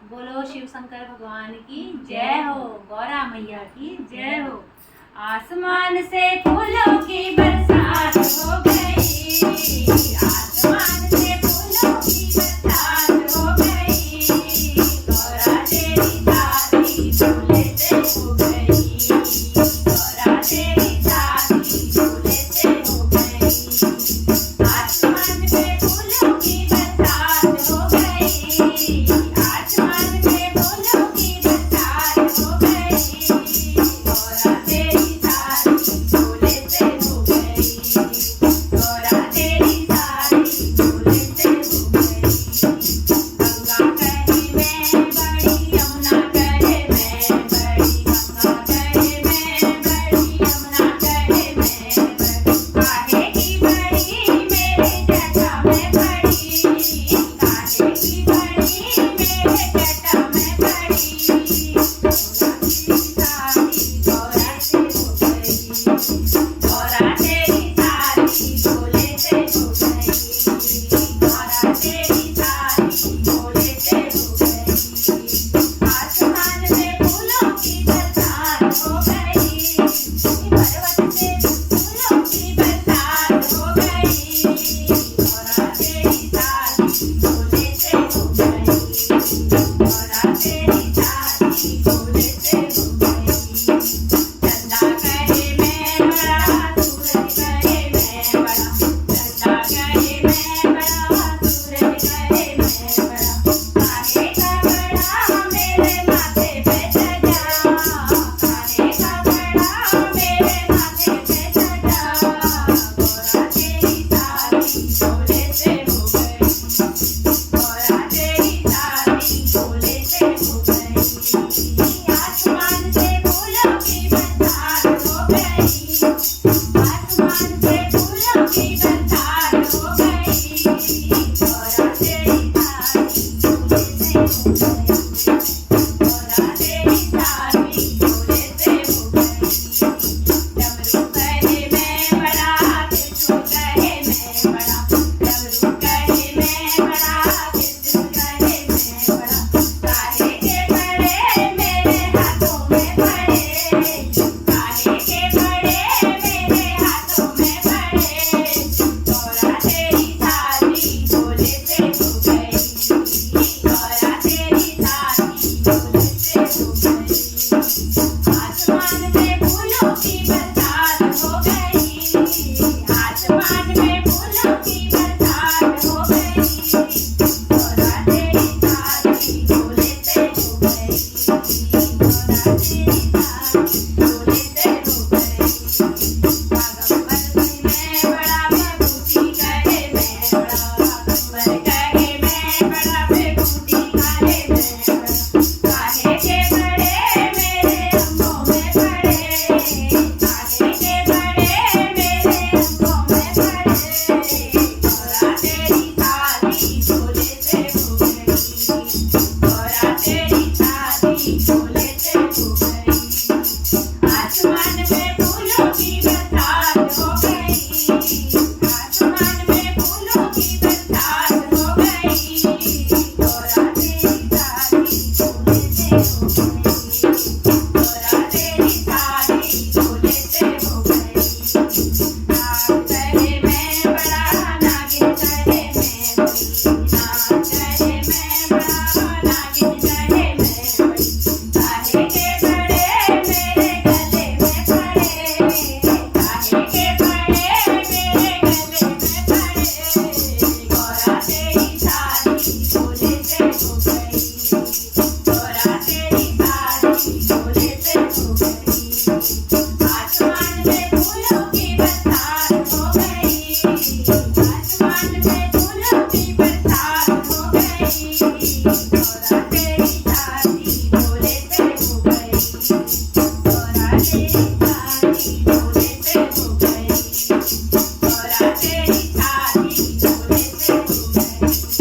बोलो शिव शंकर भगवान की जय हो, गौरा मैया की जय हो। आसमान से फूलों की बरसात हो गई, आसमान से फूलों की बरसात हो गई, गौरा तेरी शादी दूल्हे से हो गई, गौरा तेरी शादी दूल्हे से हो गई। आसमान से फूलों की बरसात हो गई, आसमान से फूलों की बरसात हो गई, गौरा तेरी शादी दूल्हे से हो गई, गौरा तेरी शादी दूल्हे से हो गई। गंगा कहे मैं बड़ी, यमुना कहे मैं बड़ी, गंगा कहे मैं बड़ी, यमुना कहे मैं बड़ी, काहे की बड़ी मेरे जटा में पड़ी, काहे की बड़ी मेरे जटा में पड़ी, गौरा तेरी शादी गौरा तेरी शादी दूल्हे से हो गई, गौरा तेरी शादी दूल्हे से हो गई। आसमान से फूलों की बरसात हो गई, पर्वत से फूलों की बरसात हो गई, गौरा तेरी शादी दूल्हे से हो गई, गौरा तेरी शादी दूल्हे से हो गई। चंदा कहे मैं बड़ा, सूरज कहे मैं बड़ा, चंदा कहे मैं बड़ा, सूरज कहे मैं बड़ा, काहे का बड़ा मेरे माथे पे सजा, काहे का बड़ा मेरे माथे पे सजा, गौरा तेरी शादी दूल्हे से हो गई, गौरा तेरी शादी दूल्हे से हो गई। आसमान से फूलों की बरसात हो गई, आसमान से फूलों की बरसात हो गई, गौरा तेरी शादी दूल्हे से हो गई।